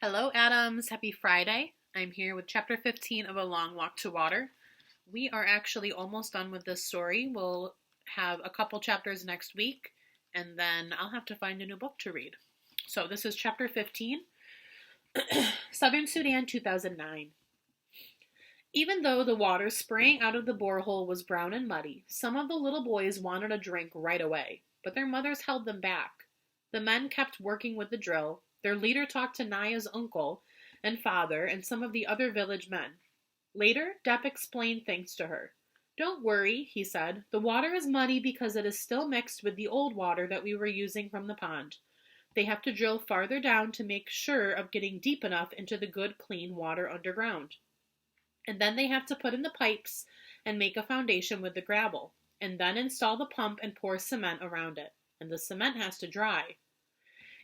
Hello, Adams. Happy Friday. I'm here with chapter 15 of A Long Walk to Water. We are actually almost done with this story. We'll have a couple chapters next week, and then I'll have to find a new book to read. So, this is chapter 15, Southern Sudan, 2009. Even though the water spraying out of the borehole was brown and muddy, some of the little boys wanted a drink right away, but their mothers held them back. The men kept working with the drill. Their leader talked to Naya's uncle and father and some of the other village men. Later, Depp explained things to her. Don't worry, he said. The water is muddy because it is still mixed with the old water that we were using from the pond. They have to drill farther down to make sure of getting deep enough into the good, clean water underground. And then they have to put in the pipes and make a foundation with the gravel, and then install the pump and pour cement around it. And the cement has to dry.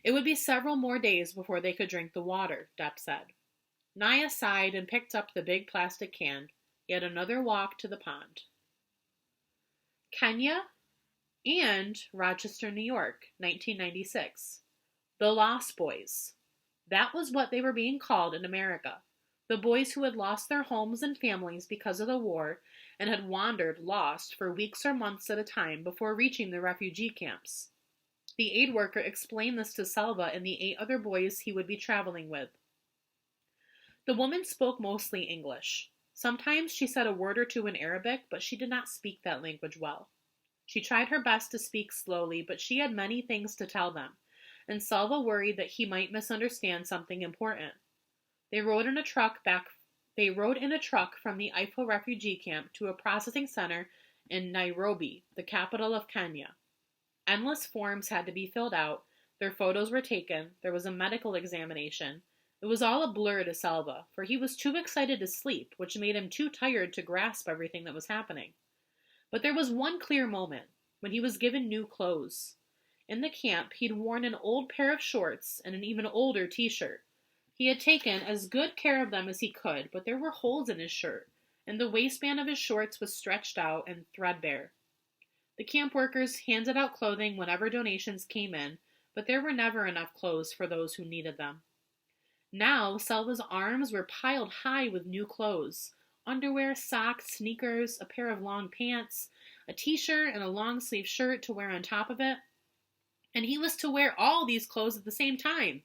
It would be several more days before they could drink the water, Depp said. Naya sighed and picked up the big plastic can. Yet another walk to the pond. Kenya and Rochester, New York, 1996. The Lost Boys. That was what they were being called in America. The boys who had lost their homes and families because of the war and had wandered lost for weeks or months at a time before reaching the refugee camps. The aid worker explained this to Selva and the 8 other boys he would be traveling with. The woman spoke mostly English. Sometimes she said a word or two in Arabic, but she did not speak that language well. She tried her best to speak slowly, but she had many things to tell them, and Selva worried that he might misunderstand something important. They rode in a truck from the Ifo refugee camp to a processing center in Nairobi, the capital of Kenya. Endless forms had to be filled out, their photos were taken, there was a medical examination. It was all a blur to Selva, for he was too excited to sleep, which made him too tired to grasp everything that was happening. But there was one clear moment, when he was given new clothes. In the camp, he'd worn an old pair of shorts and an even older t-shirt. He had taken as good care of them as he could, but there were holes in his shirt, and the waistband of his shorts was stretched out and threadbare. The camp workers handed out clothing whenever donations came in, but there were never enough clothes for those who needed them. Now, Selva's arms were piled high with new clothes. Underwear, socks, sneakers, a pair of long pants, a t-shirt, and a long-sleeve shirt to wear on top of it. And he was to wear all these clothes at the same time.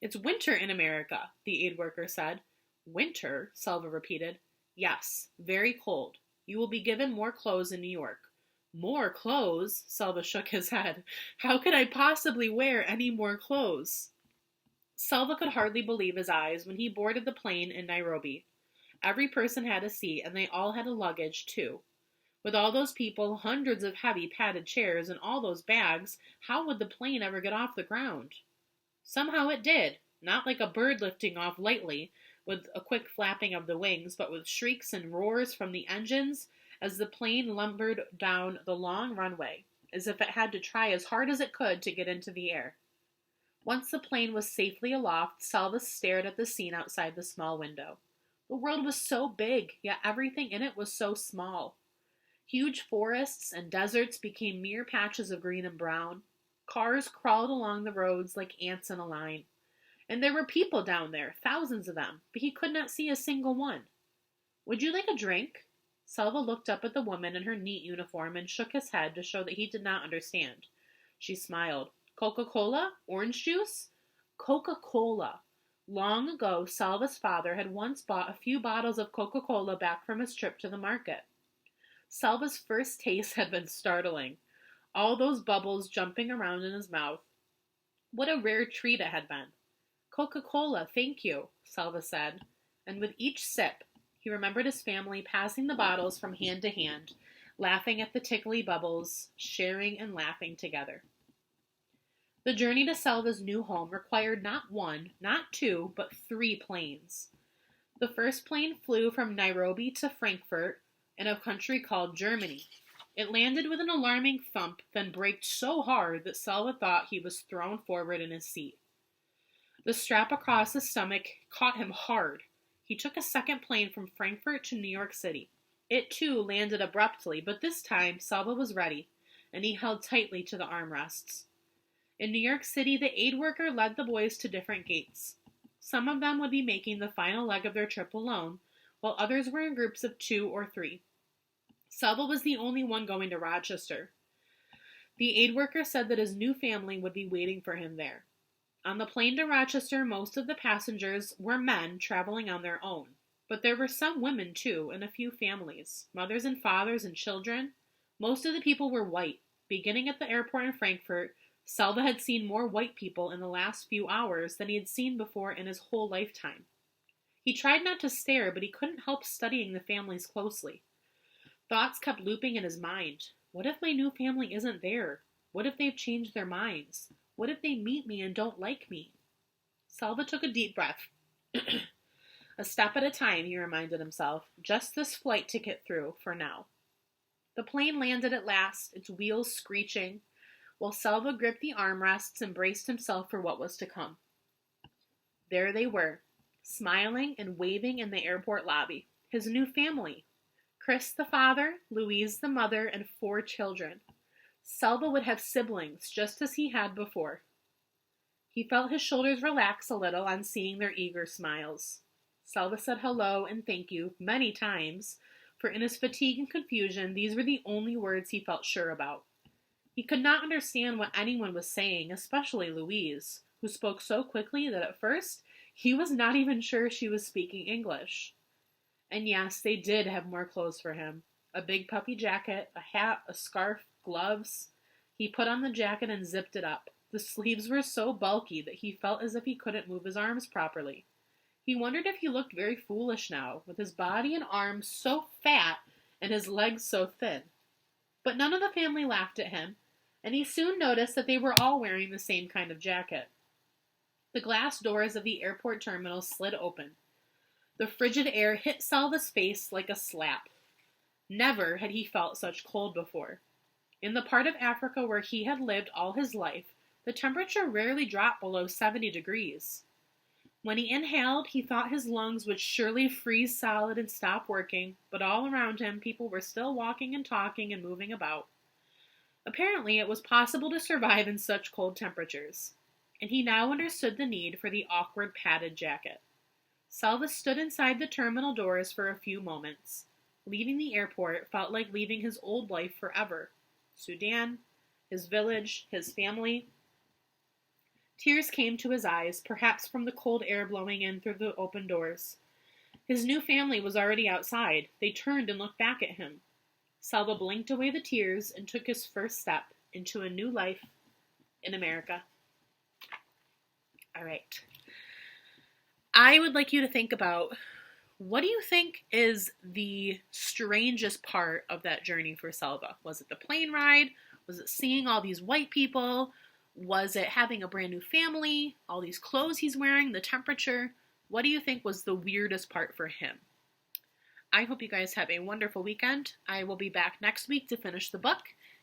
It's winter in America, the aid worker said. Winter, Selva repeated. Yes, very cold. You will be given more clothes in New York. More clothes? Selva shook his head. How could I possibly wear any more clothes? Selva could hardly believe his eyes when he boarded the plane in Nairobi. Every person had a seat, and they all had a luggage, too. With all those people, hundreds of heavy padded chairs, and all those bags, how would the plane ever get off the ground? Somehow it did, not like a bird lifting off lightly, with a quick flapping of the wings, but with shrieks and roars from the engines as the plane lumbered down the long runway, as if it had to try as hard as it could to get into the air. Once the plane was safely aloft, Selva stared at the scene outside the small window. The world was so big, yet everything in it was so small. Huge forests and deserts became mere patches of green and brown. Cars crawled along the roads like ants in a line. And there were people down there, thousands of them, but he could not see a single one. Would you like a drink? Selva looked up at the woman in her neat uniform and shook his head to show that he did not understand. She smiled. Coca-Cola? Orange juice? Coca-Cola. Long ago, Selva's father had once bought a few bottles of Coca-Cola back from his trip to the market. Selva's first taste had been startling. All those bubbles jumping around in his mouth. What a rare treat it had been. Coca-Cola, thank you, Selva said, and with each sip, he remembered his family passing the bottles from hand to hand, laughing at the tickly bubbles, sharing and laughing together. The journey to Selva's new home required not 1, not 2, but 3 planes. The first plane flew from Nairobi to Frankfurt in a country called Germany. It landed with an alarming thump, then braked so hard that Selva thought he was thrown forward in his seat. The strap across his stomach caught him hard. He took a second plane from Frankfurt to New York City. It, too, landed abruptly, but this time Selva was ready, and he held tightly to the armrests. In New York City, the aid worker led the boys to different gates. Some of them would be making the final leg of their trip alone, while others were in groups of 2 or 3. Selva was the only one going to Rochester. The aid worker said that his new family would be waiting for him there. On the plane to Rochester, most of the passengers were men traveling on their own, but there were some women too, and a few families, mothers and fathers and children. Most of the people were white. Beginning at the airport in Frankfurt, Selva had seen more white people in the last few hours than he had seen before in his whole lifetime. He tried not to stare, but he couldn't help studying the families closely. Thoughts kept looping in his mind. What if my new family isn't there? What if they've changed their minds? What if they meet me and don't like me? Selva took a deep breath. A step at a time, he reminded himself. Just this flight ticket through, for now. The plane landed at last, its wheels screeching, while Selva gripped the armrests and braced himself for what was to come. There they were, smiling and waving in the airport lobby. His new family. Chris the father, Louise the mother, and 4 children. Selva would have siblings, just as he had before. He felt his shoulders relax a little on seeing their eager smiles. Selva said hello and thank you many times, for in his fatigue and confusion, these were the only words he felt sure about. He could not understand what anyone was saying, especially Louise, who spoke so quickly that at first he was not even sure she was speaking English. And yes, they did have more clothes for him. A big puffy jacket, a hat, a scarf, gloves. He put on the jacket and zipped it up. The sleeves were so bulky that he felt as if he couldn't move his arms properly. He wondered if he looked very foolish now, with his body and arms so fat and his legs so thin. But none of the family laughed at him, and he soon noticed that they were all wearing the same kind of jacket. The glass doors of the airport terminal slid open. The frigid air hit Selva's face like a slap. Never had he felt such cold before. In the part of Africa where he had lived all his life, the temperature rarely dropped below 70 degrees. When he inhaled, he thought his lungs would surely freeze solid and stop working, but all around him, people were still walking and talking and moving about. Apparently, it was possible to survive in such cold temperatures, and he now understood the need for the awkward padded jacket. Selva stood inside the terminal doors for a few moments. Leaving the airport felt like leaving his old life forever. Sudan, his village, his family. Tears came to his eyes, perhaps from the cold air blowing in through the open doors. His new family was already outside. They turned and looked back at him. Selva blinked away the tears and took his first step into a new life in America. All right. I would like you to think about, what do you think is the strangest part of that journey for Selva? Was it the plane ride? Was it seeing all these white people? Was it having a brand new family? All these clothes he's wearing? The temperature? What do you think was the weirdest part for him? I hope you guys have a wonderful weekend. I will be back next week to finish the book,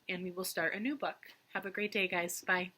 and we will start a new book. Have a great day, guys. Bye.